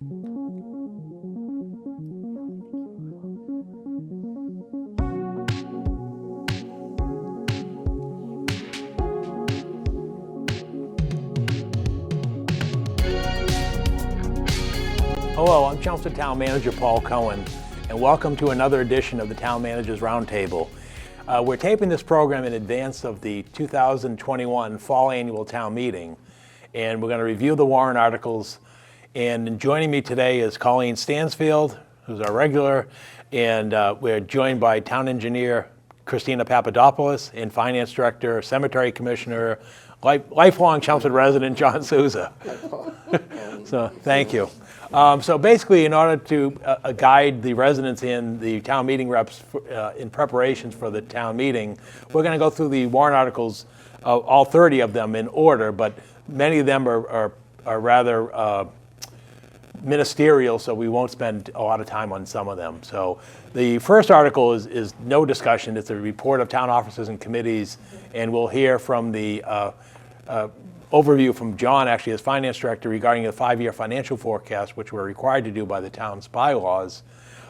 Hello, I'm Chelmsford Town Manager Paul Cohen, and welcome to another edition of the Town Managers Roundtable. We're taping this program in advance of the 2021 Fall Annual Town Meeting, and we're going to review the warrant articles. And joining me today is Colleen Stansfield, who's our regular, and we're joined by Town Engineer Christina Papadopoulos and Finance Director, Cemetery Commissioner, lifelong Chelmsford resident John Sousa. So thank you. So basically, in order to guide the residents and the town meeting reps in preparations for the town meeting, we're going to go through the warrant articles, all 30 of them in order, but many of them are rather ministerial, so we won't spend a lot of time on some of them. So the first article is no discussion. It's a report of town officers and committees, and we'll hear from the overview from John, actually, as Finance Director, regarding the 5-year financial forecast, which we're required to do by the town's bylaws.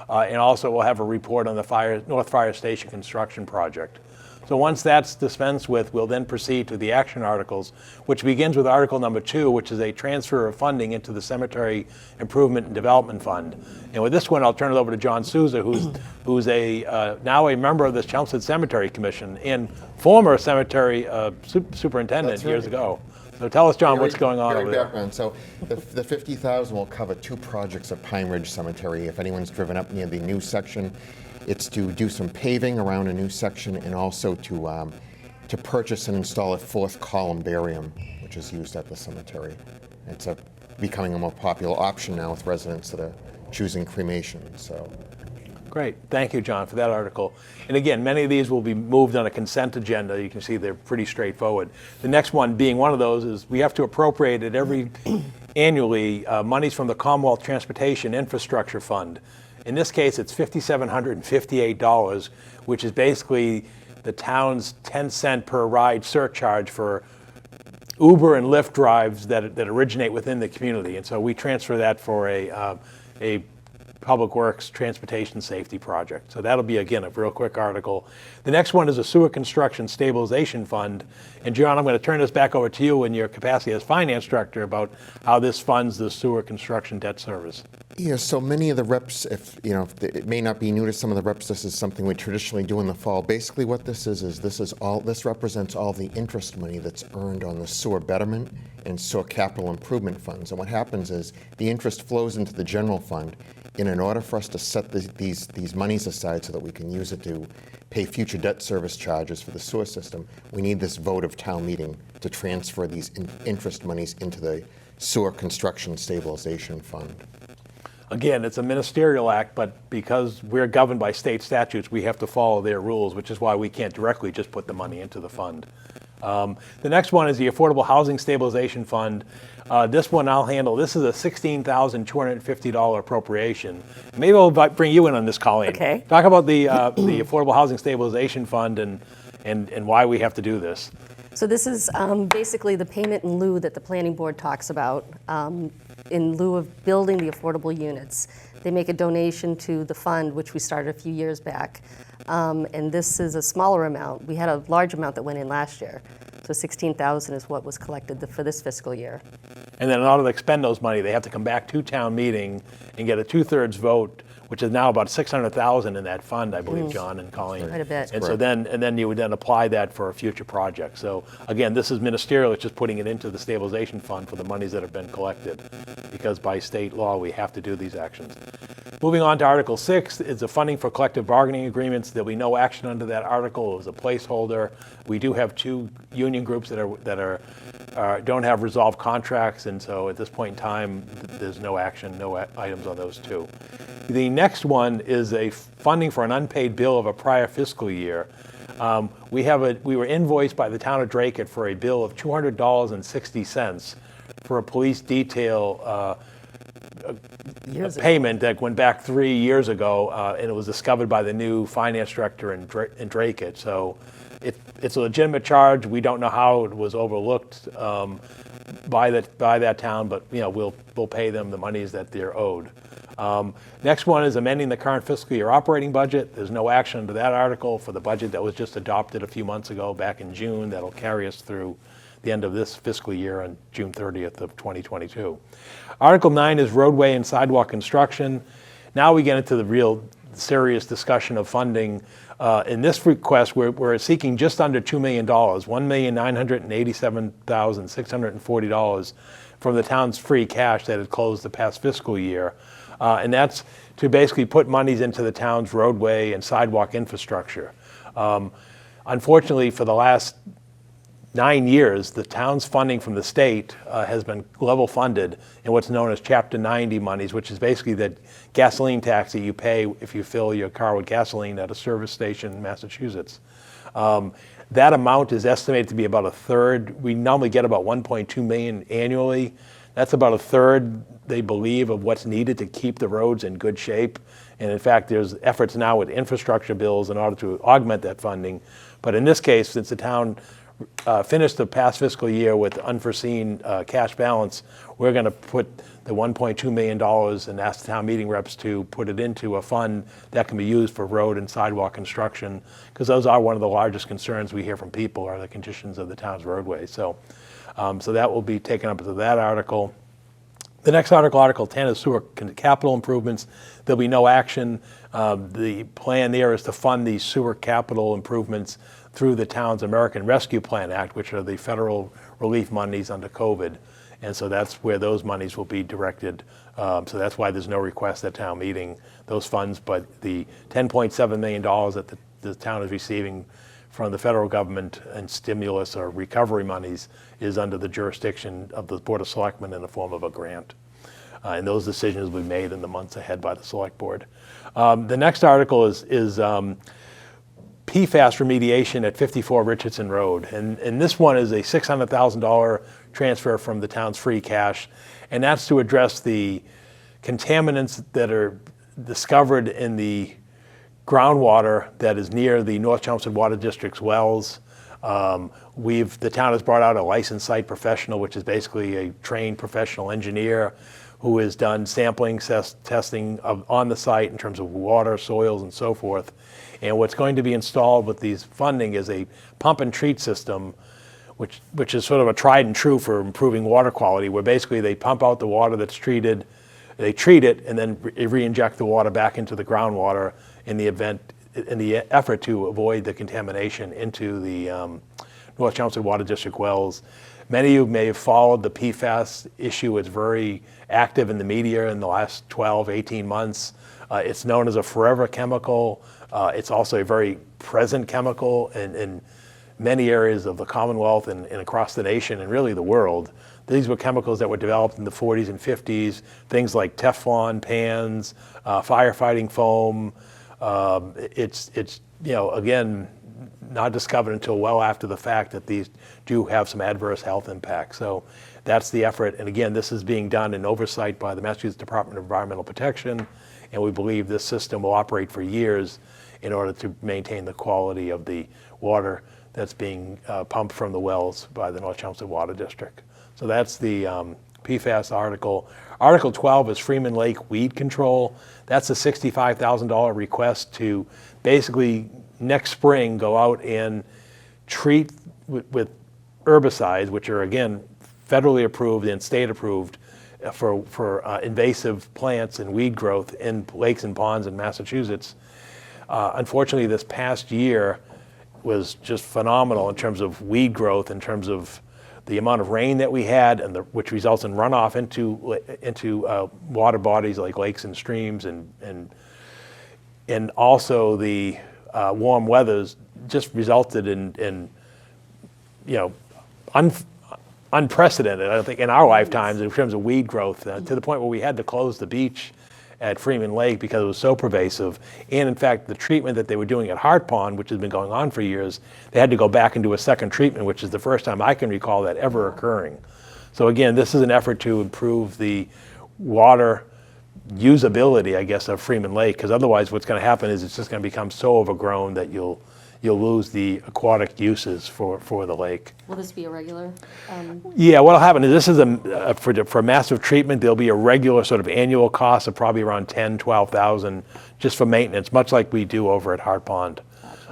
And also we'll have a report on the North Fire Station construction project. So once that's dispensed with, we'll then proceed to the action articles, which begins with Article number 2, which is a transfer of funding into the Cemetery Improvement and Development Fund. And with this one, I'll turn it over to John Sousa, who's now a member of the Chelmsford Cemetery Commission and former cemetery superintendent years ago. So tell us, John, what's going on over there? Background. So the $50,000 will cover 2 projects at Pine Ridge Cemetery. If anyone's driven up near the new section, it's to do some paving around a new section and also to purchase and install a 4th columbarium, which is used at the cemetery. It's becoming a more popular option now with residents that are choosing cremation. So. Great. Thank you, John, for that article. And again, many of these will be moved on a consent agenda. You can see they're pretty straightforward. The next one being one of those is we have to appropriate it annually monies from the Commonwealth Transportation Infrastructure Fund. In this case, it's $5,758, which is basically the town's 10-cent per ride surcharge for Uber and Lyft drives that originate within the community. And so we transfer that for a Public Works Transportation Safety Project. So that'll be, again, a real quick article. The next one is a Sewer Construction Stabilization Fund. And John, I'm going to turn this back over to you in your capacity as Finance Director about how this funds the sewer construction debt service. Yeah, so many of the reps, if it may not be new to some of the reps, this is something we traditionally do in the fall. Basically what this this represents all the interest money that's earned on the sewer betterment and sewer capital improvement funds. And what happens is the interest flows into the general fund. And in order for us to set these monies aside so that we can use it to pay future debt service charges for the sewer system, we need this vote of town meeting to transfer these interest monies into the sewer construction stabilization fund. Again, it's a ministerial act, but because we're governed by state statutes, we have to follow their rules, which is why we can't directly just put the money into the fund. The next one is the Affordable Housing Stabilization Fund. This one I'll handle. This is a $16,250 appropriation. Maybe I'll bring you in on this, Colleen. Okay. Talk about the Affordable Housing Stabilization Fund and why we have to do this. So this is basically the payment in lieu that the planning board talks about in lieu of building the affordable units. They make a donation to the fund, which we started a few years back. And this is a smaller amount. We had a large amount that went in last year. So $16,000 is what was collected for this fiscal year. And then in order to expend those money, they have to come back to town meeting and get a 2/3 vote, which is now about $600,000 in that fund, I believe, John and Colleen. Quite a bit. And so then you would then apply that for a future project. So again, this is ministerial. It's just putting it into the stabilization fund for the monies that have been collected, because by state law we have to do these actions. Moving on to Article 6, it's the funding for collective bargaining agreements. There'll be no action under that article. It was a placeholder. We do have 2 union groups that don't have resolved contracts, and so at this point in time, there's no action, no items on those 2. The next one is a funding for an unpaid bill of a prior fiscal year. We were invoiced by the town of Drake for a bill of $200.60 for a police detail payment that went back 3 years ago, and it was discovered by the new finance director in Drake. So it's a legitimate charge. We don't know how it was overlooked by that town, but we'll pay them the monies that they're owed. Next one is amending the current fiscal year operating budget. There's no action to that article for the budget that was just adopted a few months ago back in June. That'll carry us through the end of this fiscal year on June 30th of 2022. Article 9 is roadway and sidewalk construction. Now we get into the real serious discussion of funding. In this request, we're seeking just under $2 million, $1,987,640 from the town's free cash that had closed the past fiscal year. And that's to basically put monies into the town's roadway and sidewalk infrastructure. Unfortunately, for the last 9 years, the town's funding from the state has been level funded in what's known as Chapter 90 monies, which is basically the gasoline tax that you pay if you fill your car with gasoline at a service station in Massachusetts. That amount is estimated to be about a third. We normally get about 1.2 million annually. That's about a third, they believe, of what's needed to keep the roads in good shape. And in fact, there's efforts now with infrastructure bills in order to augment that funding. But in this case, since the town finished the past fiscal year with unforeseen cash balance, we're going to put the $1.2 million and ask the town meeting reps to put it into a fund that can be used for road and sidewalk construction, because those are one of the largest concerns we hear from people are the conditions of the town's roadways. So that will be taken up into that article. The next article, Article 10, is sewer capital improvements. There'll be no action. The plan there is to fund these sewer capital improvements through the town's American Rescue Plan Act, which are the federal relief monies under COVID. And so that's where those monies will be directed. So that's why there's no request at town meeting, those funds. But the $10.7 million that the town is receiving from the federal government and stimulus or recovery monies is under the jurisdiction of the Board of Selectmen in the form of a grant. And those decisions will be made in the months ahead by the Select Board. The next article is PFAS remediation at 54 Richardson Road. And this one is a $600,000 transfer from the town's free cash. And that's to address the contaminants that are discovered in the groundwater that is near the North Chelmsford Water District's wells. The town has brought out a licensed site professional, which is basically a trained professional engineer who has done sampling testing on the site in terms of water, soils, and so forth. And what's going to be installed with these funding is a pump and treat system, which is sort of a tried and true for improving water quality, where basically they pump out the water that's treated, they treat it, and then re-inject the water back into the groundwater in the effort to avoid the contamination into the North Chelmsford Water District wells. Many of you may have followed the PFAS issue. It's very active in the media in the last 12, 18 months. It's known as a forever chemical. It's also a very present chemical in many areas of the Commonwealth and across the nation and really the world. These were chemicals that were developed in the 40s and 50s, things like Teflon pans, firefighting foam. It's again, not discovered until well after the fact that these do have some adverse health impacts. So that's the effort. And again, this is being done in oversight by the Massachusetts Department of Environmental Protection. And we believe this system will operate for years in order to maintain the quality of the water that's being pumped from the wells by the North Chelmsford Water District. So that's the PFAS article. Article 12 is Freeman Lake weed control. That's a $65,000 request to basically next spring go out and treat with herbicides, which are again federally approved and state approved for invasive plants and weed growth in lakes and ponds in Massachusetts. Unfortunately, this past year was just phenomenal in terms of weed growth, in terms of the amount of rain that we had, and which results in runoff into water bodies like lakes and streams, and also the warm weathers just resulted in unprecedented, I think, in our lifetimes in terms of weed growth, to the point where we had to close the beach at Freeman Lake because it was so pervasive. And in fact, the treatment that they were doing at Hart Pond, which has been going on for years, they had to go back and do a second treatment, which is the first time I can recall that ever occurring. So again, this is an effort to improve the water usability, I guess, of Freeman Lake, because otherwise what's going to happen is it's just going to become so overgrown that you'll you'll lose the aquatic uses for the lake. Will this be a regular? Yeah, what'll happen is this is for massive treatment, there'll be a regular sort of annual cost of probably around 10, 12,000 just for maintenance, much like we do over at Hart Pond.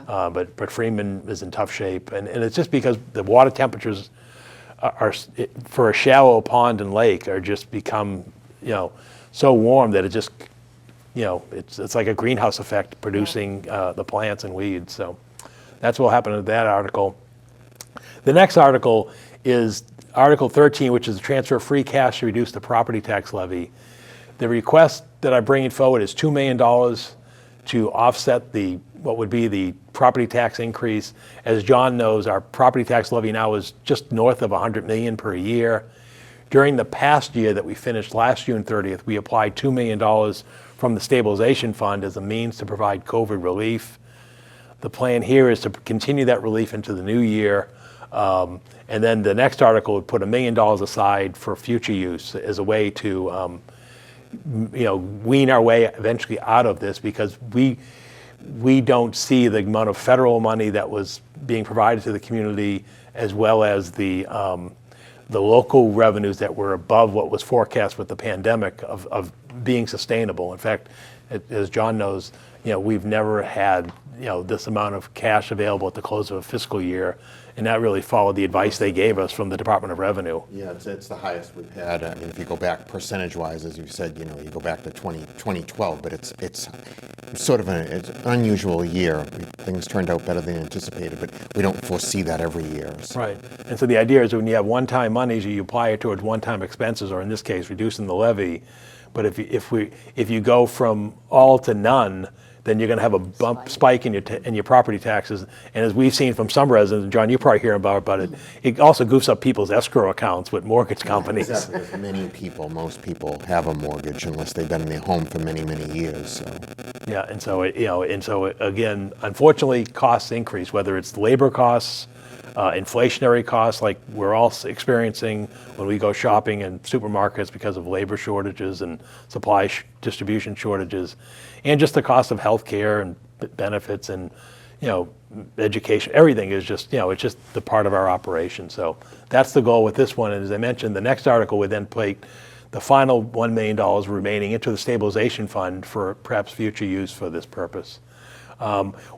But Freeman is in tough shape, and it's just because the water temperatures are for a shallow pond and lake are just become, so warm that it just, it's like a greenhouse effect producing the plants and weeds. So that's what will happen to that article. The next article is Article 13, which is transfer free cash to reduce the property tax levy. The request that I'm bringing forward is $2 million to offset what would be the property tax increase. As John knows, our property tax levy now is just north of $100 million per year. During the past year that we finished last June 30th, we applied $2 million from the stabilization fund as a means to provide COVID relief. The plan here is to continue that relief into the new year. And then the next article would put $1 million aside for future use as a way to wean our way eventually out of this, because we don't see the amount of federal money that was being provided to the community, as well as the local revenues that were above what was forecast with the pandemic of being sustainable. In fact, as John knows, we've never had this amount of cash available at the close of a fiscal year, and that really followed the advice they gave us from the Department of Revenue. Yeah, it's the highest we've had. I mean, if you go back percentage-wise, as you said, you go back to 2012, but it's sort of it's an unusual year. Things turned out better than anticipated, but we don't foresee that every year. So. Right, and so the idea is when you have one-time monies, you apply it towards one-time expenses, or in this case, reducing the levy. But if you go from all to none, then you're going to have a spike in your property taxes. And as we've seen from some residents, and John, you probably hear about it, it also goofs up people's escrow accounts with mortgage companies. Exactly. Most people have a mortgage unless they've been in their home for many, many years. So. Yeah, and so again, unfortunately, costs increase, whether it's labor costs, inflationary costs like we're all experiencing when we go shopping in supermarkets because of labor shortages and supply distribution shortages, and just the cost of health care and benefits and education. Everything is just it's just the part of our operation. So that's the goal with this one. And as I mentioned, the next article would then plate the final $1 million remaining into the stabilization fund for perhaps future use for this purpose.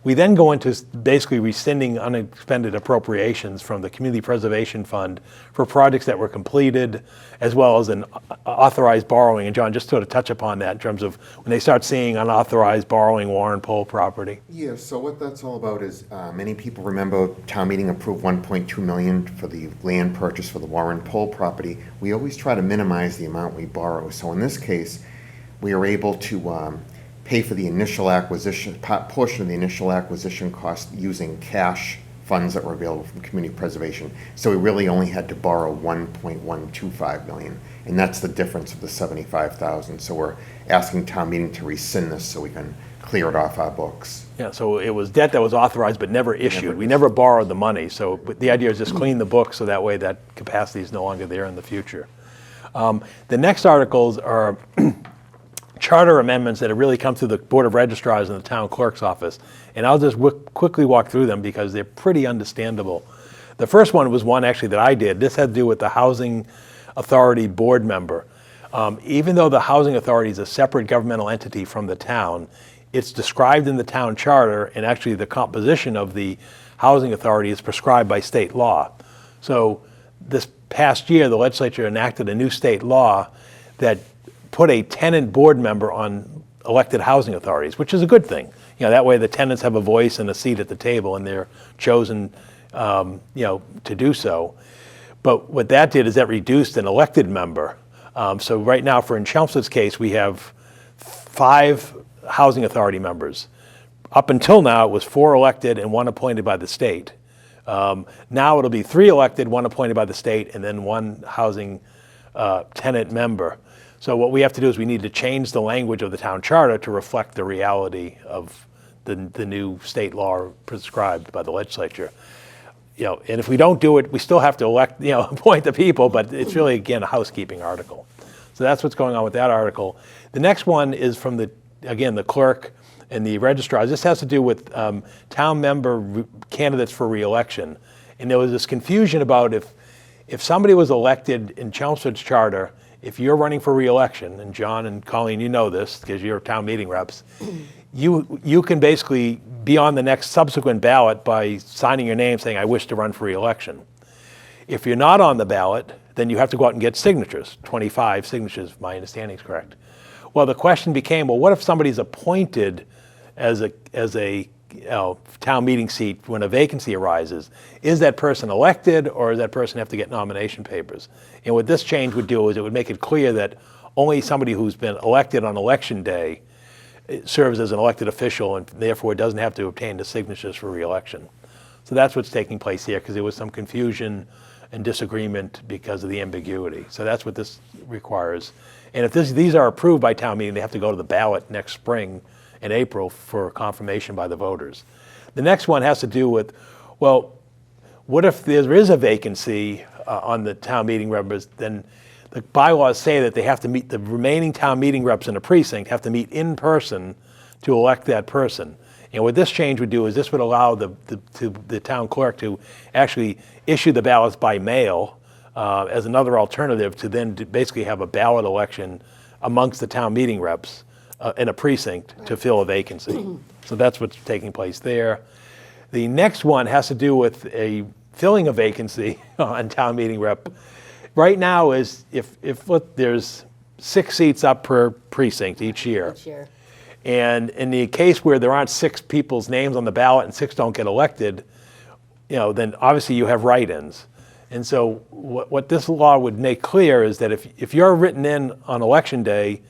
We then go into basically rescinding unexpended appropriations from the Community Preservation Fund for projects that were completed, as well as an authorized borrowing. And John, just sort of touch upon that in terms of when they start seeing unauthorized borrowing Warren Pole property. Yeah, so what that's all about is many people remember town meeting approved $1.2 million for the land purchase for the Warren Pole property. We always try to minimize the amount we borrow. So in this case, we are able to pay for the initial acquisition, portion of the initial acquisition cost using cash funds that were available from community preservation. So we really only had to borrow $1.125 million, and that's the difference of the $75,000. So we're asking town meeting to rescind this so we can clear it off our books. Yeah, so it was debt that was authorized but never issued. We never borrowed the money. So the idea is just clean the books so that way that capacity is no longer there in the future. The next articles are charter amendments that have really come through the Board of Registrars and the town clerk's office. And I'll just quickly walk through them because they're pretty understandable. The first one was one actually that I did. This had to do with the Housing Authority board member. Even though the Housing Authority is a separate governmental entity from the town, it's described in the town charter, and actually the composition of the Housing Authority is prescribed by state law. So this past year, the legislature enacted a new state law that put a tenant board member on elected housing authorities, which is a good thing. That way the tenants have a voice and a seat at the table, and they're chosen, to do so. But what that did is that reduced an elected member. So right now, in Chelmsford's case, we have 5 housing authority members. Up until now, it was 4 elected and 1 appointed by the state. Now it'll be 3 elected, 1 appointed by the state, and then 1 housing tenant member. So what we have to do is we need to change the language of the town charter to reflect the reality of the new state law prescribed by the legislature. And if we don't do it, we still have to elect, appoint the people, but it's really, again, a housekeeping article. So that's what's going on with that article. The next one is from the clerk, and the registrars. This has to do with town member candidates for re-election. And there was this confusion about if somebody was elected in Chelmsford's charter, if you're running for re-election, and John and Colleen, you know this because you're town meeting reps, you can basically be on the next subsequent ballot by signing your name saying, I wish to run for re-election. If you're not on the ballot, then you have to go out and get signatures, 25 signatures, if my understanding is correct. Well, the question became, well, what if somebody's appointed as a town meeting seat when a vacancy arises? Is that person elected, or does that person have to get nomination papers? And what this change would do is it would make it clear that only somebody who's been elected on election day serves as an elected official and therefore doesn't have to obtain the signatures for re-election. So that's what's taking place here, because there was some confusion and disagreement because of the ambiguity. So that's what this requires. And if these are approved by town meeting, they have to go to the ballot next spring in April for confirmation by the voters. The next one has to do with, well, what if there is a vacancy on the town meeting members? Then the bylaws say that they have to meet, the remaining town meeting reps in a precinct have to meet in person to elect that person. And what this change would do is this would allow the town clerk to actually issue the ballots by mail as another alternative to then basically have a ballot election amongst the town meeting reps in a precinct to fill a vacancy. So that's what's taking place there. The next one has to do with filling a vacancy on town meeting rep. Right now is if look, there's 6 seats up per precinct each year. Each year. And in the case where there aren't 6 people's names on the ballot and 6 don't get elected, then obviously you have write-ins. And so what this law would make clear is that if you're written in on election day,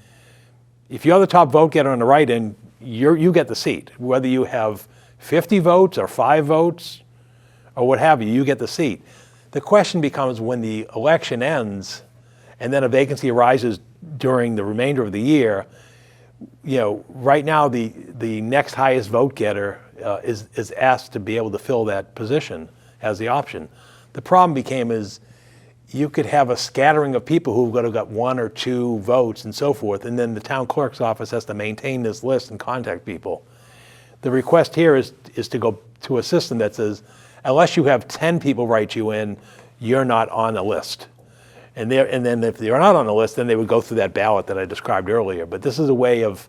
if you're the top vote getter on the write-in, you get the seat. Whether you have 50 votes or 5 votes or what have you, you get the seat. The question becomes when the election ends and then a vacancy arises during the remainder of the year, right now the next highest vote getter is asked to be able to fill that position as the option. The problem became is you could have a scattering of people who've got 1 or 2 votes and so forth, and then the town clerk's office has to maintain this list and contact people. The request here is to go to a system that says, unless you have 10 people write you in, you're not on the list. And then if they're not on the list, then they would go through that ballot that I described earlier. But this is a way of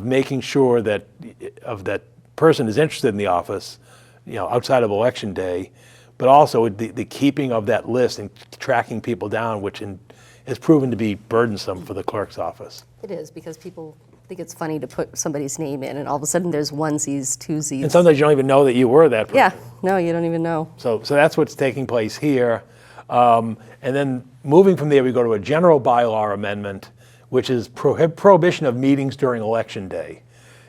making sure that that person is interested in the office, outside of election day, but also the keeping of that list and tracking people down, which has proven to be burdensome for the clerk's office. It is, because people think it's funny to put somebody's name in, and all of a sudden there's onesies, twosies. And sometimes you don't even know that you were that person. Yeah, no, you don't even know. So that's what's taking place here. And then moving from there, we go to a general bylaw amendment, which is prohibition of meetings during election day.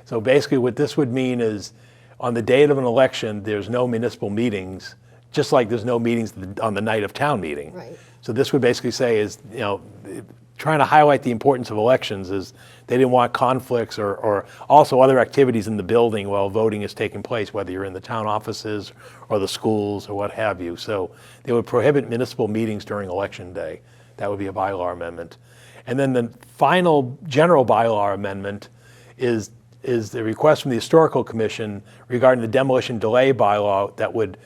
So basically what this would mean is on the date of an election, there's no municipal meetings, just like there's no meetings on the night of town meeting. Right. So this would basically say is, trying to highlight the importance of elections is they didn't want conflicts or also other activities in the building while voting is taking place, whether you're in the town offices or the schools or what have you. So they would prohibit municipal meetings during election day. That would be a bylaw amendment. And then the final general bylaw amendment is the request from the Historical Commission regarding the demolition delay bylaw that would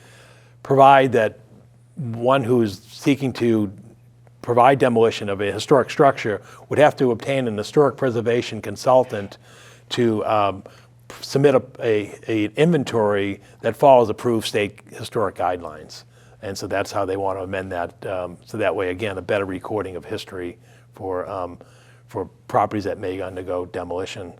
provide that one who's seeking to provide demolition of a historic structure would have to obtain an historic preservation consultant to submit an inventory that follows approved state historic guidelines. And so that's how they want to amend that. So that way, again, a better recording of history for properties that may undergo demolition.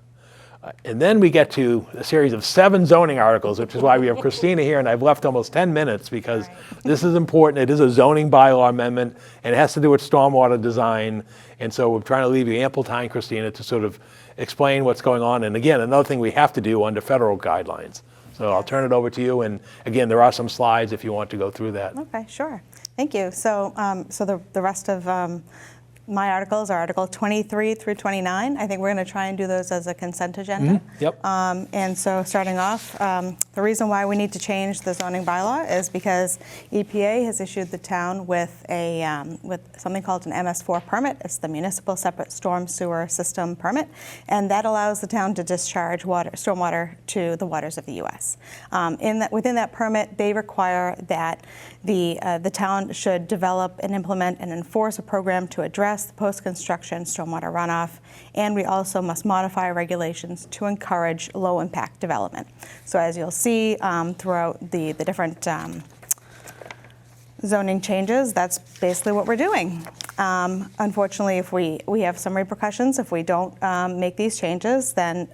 And then we get to a series of 7 zoning articles, which is why we have Christina here, and I've left almost 10 minutes because this is important. It is a zoning bylaw amendment, and it has to do with stormwater design. And so we're trying to leave you ample time, Christina, to sort of explain what's going on. And again, another thing we have to do under federal guidelines. So I'll turn it over to you. And again, there are some slides if you want to go through that. Okay, sure. Thank you. So, the rest of My articles are Article 23 through 29. I think we're going to try and do those as a consent agenda. Yep. And so starting off, the reason why we need to change the zoning bylaw is because EPA has issued the town with with something called an MS4 permit. It's the Municipal Separate Storm Sewer System permit, and that allows the town to discharge stormwater to the waters of the U.S. Within that permit, they require that the town should develop and implement and enforce a program to address the post-construction stormwater runoff, and we also must modify regulations to encourage low-impact development. So as you'll see throughout the different zoning changes, that's basically what we're doing. Unfortunately, if we have some repercussions if we don't make these changes, then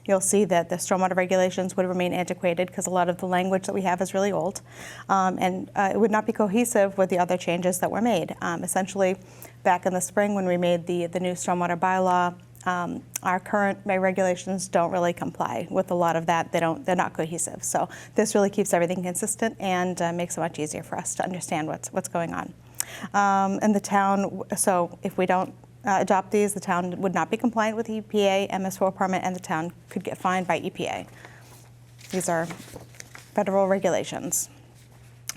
you'll see that the stormwater regulations would remain antiquated because a lot of the language that we have is really old, and it would not be cohesive with the other changes that were made. Essentially, back in the spring when we made the new stormwater bylaw, our current regulations don't really comply with a lot of that. They're not cohesive. So this really keeps everything consistent and makes it much easier for us to understand what's going on. And the town, so if we don't adopt these, the town would not be compliant with the EPA MS4 permit, and the town could get fined by EPA. These are federal regulations.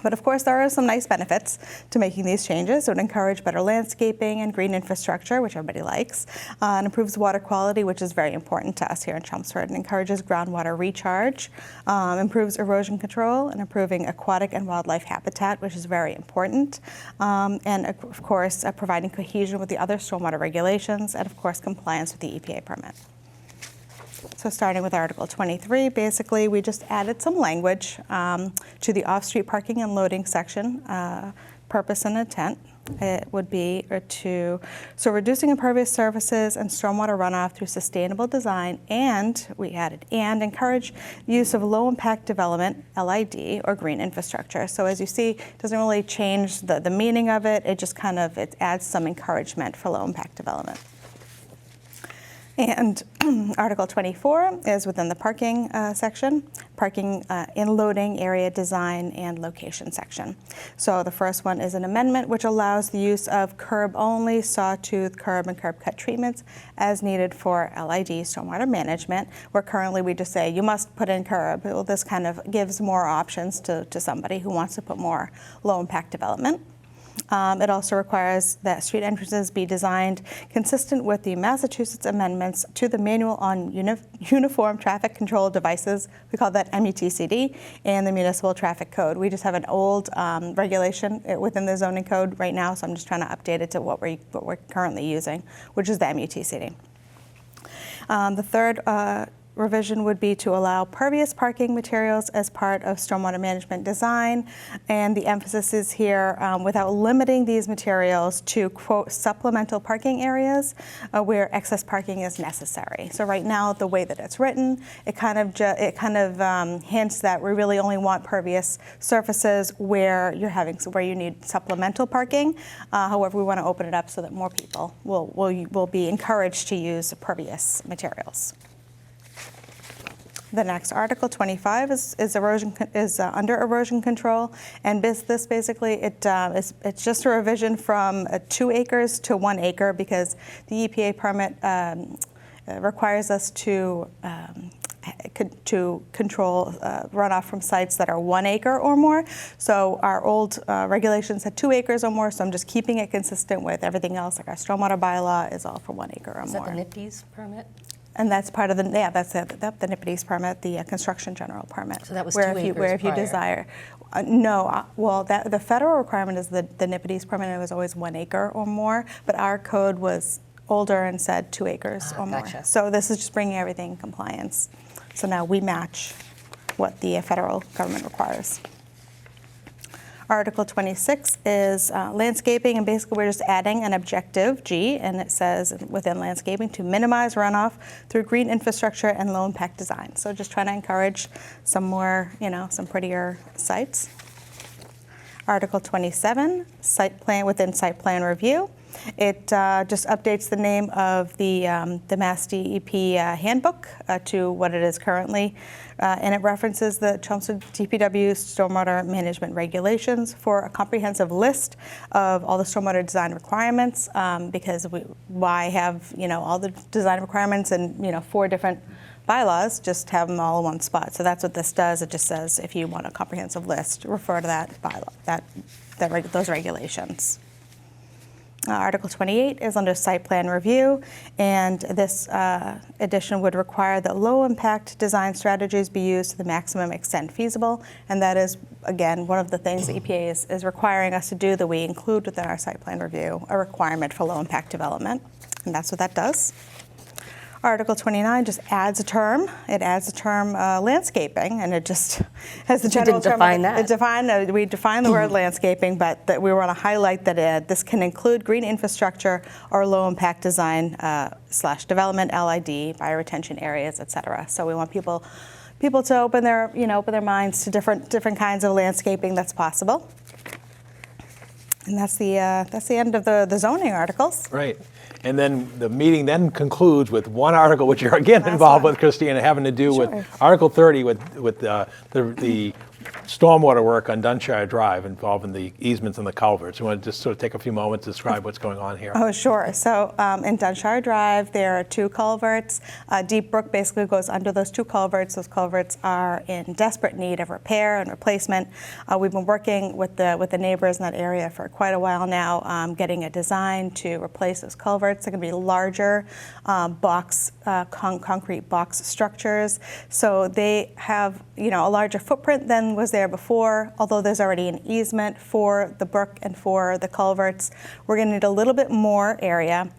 But of course, there are some nice benefits to making these changes. It would encourage better landscaping and green infrastructure, which everybody likes, and improves water quality, which is very important to us here in Chelmsford, and encourages groundwater recharge, improves erosion control, and improving aquatic and wildlife habitat, which is very important, and of course, providing cohesion with the other stormwater regulations, and of course, compliance with the EPA permit. So starting with Article 23, basically we just added some language to the off-street parking and loading section, purpose and intent. It would be reducing impervious surfaces and stormwater runoff through sustainable design, and we added and encourage use of low-impact development, LID, or green infrastructure. So as you see, it doesn't really change the meaning of it. It just it adds some encouragement for low-impact development. And Article 24 is within the parking section, parking in loading, area design, and location section. So the first one is an amendment which allows the use of curb-only, sawtooth, curb, and curb cut treatments as needed for LID, stormwater management, where currently we just say you must put in curb. Well, this kind of gives more options to somebody who wants to put more low-impact development. It also requires that street entrances be designed consistent with the Massachusetts amendments to the Manual on Uniform Traffic Control Devices, we call that MUTCD, and the Municipal Traffic Code. We just have an old regulation within the zoning code right now, so I'm just trying to update it to what we're currently using, which is the MUTCD. The third revision would be to allow pervious parking materials as part of stormwater management design, and the emphasis is here without limiting these materials to, quote, supplemental parking areas where excess parking is necessary. So right now, the way that it's written, it kind of hints that we really only want pervious surfaces where you need supplemental parking. However, we want to open it up so that more people will be encouraged to use pervious materials. The next Article 25 is under erosion control, and this basically it's just a revision from 2 acres to 1 acre because the EPA permit requires us to control runoff from sites that are 1 acre or more. So our old regulations had 2 acres or more, so I'm just keeping it consistent with everything else. Like our stormwater bylaw is all for 1 acre or more. Is that the NIPD's permit? And that's part of the NIPD's permit, the construction general permit. So that was where 2 acres where if you prior. desire. The federal requirement is the NIPD's permit, and it was always 1 acre or more, but our code was older and said 2 acres or more. Gotcha. So this is just bringing everything in compliance. So now we match what the federal government requires. Article 26 is landscaping, and basically we're just adding an objective G, and it says within landscaping to minimize runoff through green infrastructure and low impact design. So just trying to encourage some more, some prettier sites. Article 27, site plan within site plan review. It just updates the name of the Mass DEP handbook to what it is currently, and it references the Chelmsford DPW stormwater management regulations for a comprehensive list of all the stormwater design requirements, because why have all the design requirements and 4 different bylaws, just have them all in one spot. So that's what this does. It just says if you want a comprehensive list, refer to that bylaw, those regulations. Article 28 is under site plan review, and this addition would require that low-impact design strategies be used to the maximum extent feasible, and that is, again, one of the things the EPA is requiring us to do, that we include within our site plan review a requirement for low-impact development, and that's what that does. Article 29 just adds a term. It adds the term landscaping, and it just has the general term. Define that. We define the word landscaping, but that we want to highlight that this can include green infrastructure or low-impact design / development, LID, bioretention areas, etc. So we want people to open their minds to different kinds of landscaping that's possible. And that's the end of the zoning articles. Right. And then the meeting then concludes with one article, which you're again involved with, Christina, having to do with Article 30 with the stormwater work on Dunshire Drive involving the easements and the culverts. You want to just sort of take a few moments to describe what's going on here? Oh, sure. So in Dunshire Drive, there are 2 culverts. Deep Brook basically goes under those 2 culverts. Those culverts are in desperate need of repair and replacement. We've been working with the neighbors in that area for quite a while now, getting a design to replace those culverts. They're going to be larger concrete box structures. So they have a larger footprint than was there before, although there's already an easement for the brook and for the culverts. We're going to need a little bit more area,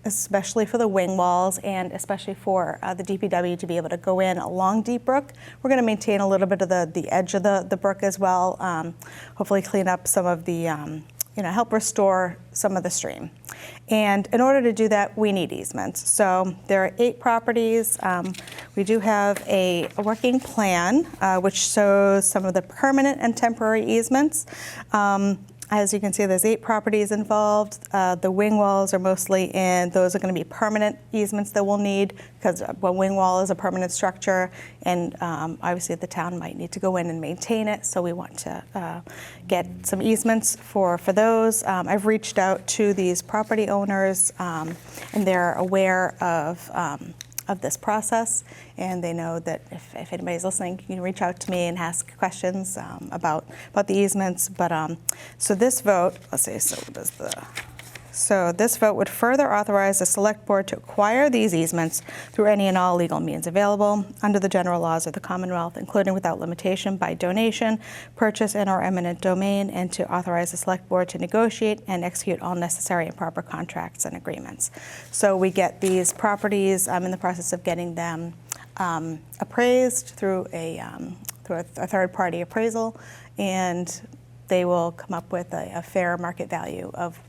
especially for the wing walls and especially for the DPW to be able to go in along Deep Brook. We're going to maintain a little bit of the edge of the brook as well, hopefully clean up some of the help restore some of the stream. And in order to do that, we need easements. So there are 8 properties. We do have a working plan, which shows some of the permanent and temporary easements. As you can see, there's 8 properties involved. The wing walls are mostly those are going to be permanent easements that we'll need, because a wing wall is a permanent structure, and obviously the town might need to go in and maintain it, so we want to get some easements for those. I've reached out to these property owners, and they're aware of this process, and they know that if anybody's listening, you can reach out to me and ask questions about the easements. But so this vote, let's see, so this vote would further authorize the select board to acquire these easements through any and all legal means available under the general laws of the Commonwealth, including without limitation by donation, purchase, and/or eminent domain, and to authorize the select board to negotiate and execute all necessary and proper contracts and agreements. So we get these properties. I'm in the process of getting them appraised through a third-party appraisal, and they will come up with a fair market value of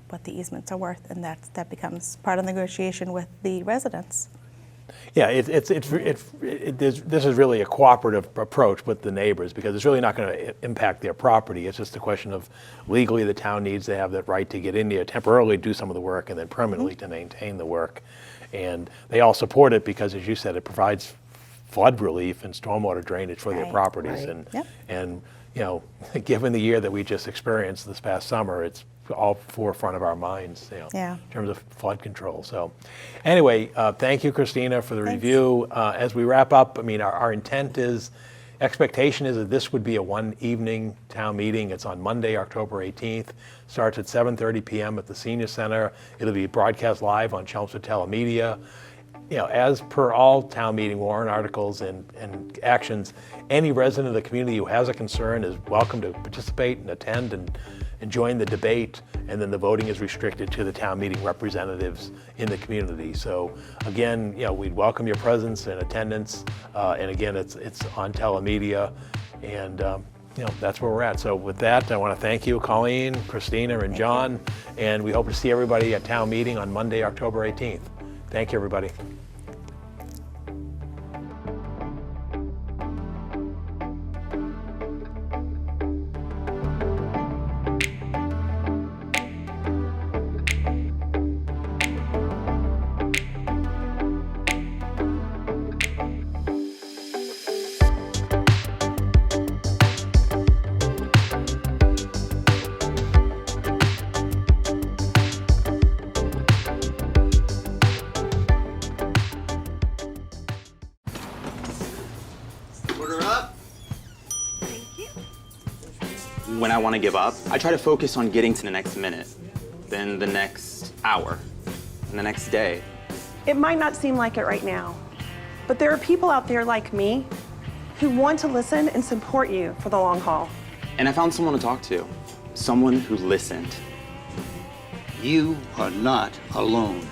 what the easements are worth, and that becomes part of the negotiation with the residents. Yeah, this is really a cooperative approach with the neighbors, because it's really not going to impact their property. It's just a question of legally the town needs to have that right to get in there, temporarily do some of the work, and then permanently to maintain the work. And they all support it because, as you said, it provides flood relief and stormwater drainage for their properties. And given the year that we just experienced this past summer, it's all forefront of our minds, in terms of flood control. So anyway, thank you, Christina, for the review. As we wrap up, I mean, our expectation is that this would be a one-evening town meeting. It's on Monday, October 18th. Starts at 7:30 p.m. at the Senior Center. It'll be broadcast live on Chelmsford Telemedia. As per all town meeting warrant articles and actions, any resident of the community who has a concern is welcome to participate and attend and join the debate, and then the voting is restricted to the town meeting representatives in the community. So again, we'd welcome your presence and attendance, and again, it's on Telemedia, and that's where we're at. So with that, I want to thank you, Colleen, Christina, and John, and we hope to see everybody at town meeting on Monday, October 18th. Thank you, everybody. when I want to give up, I try to focus on getting to the next minute, then the next hour, and the next day. It might not seem like it right now, but there are people out there like me who want to listen and support you for the long haul. And I found someone to talk to, someone who listened. You are not alone.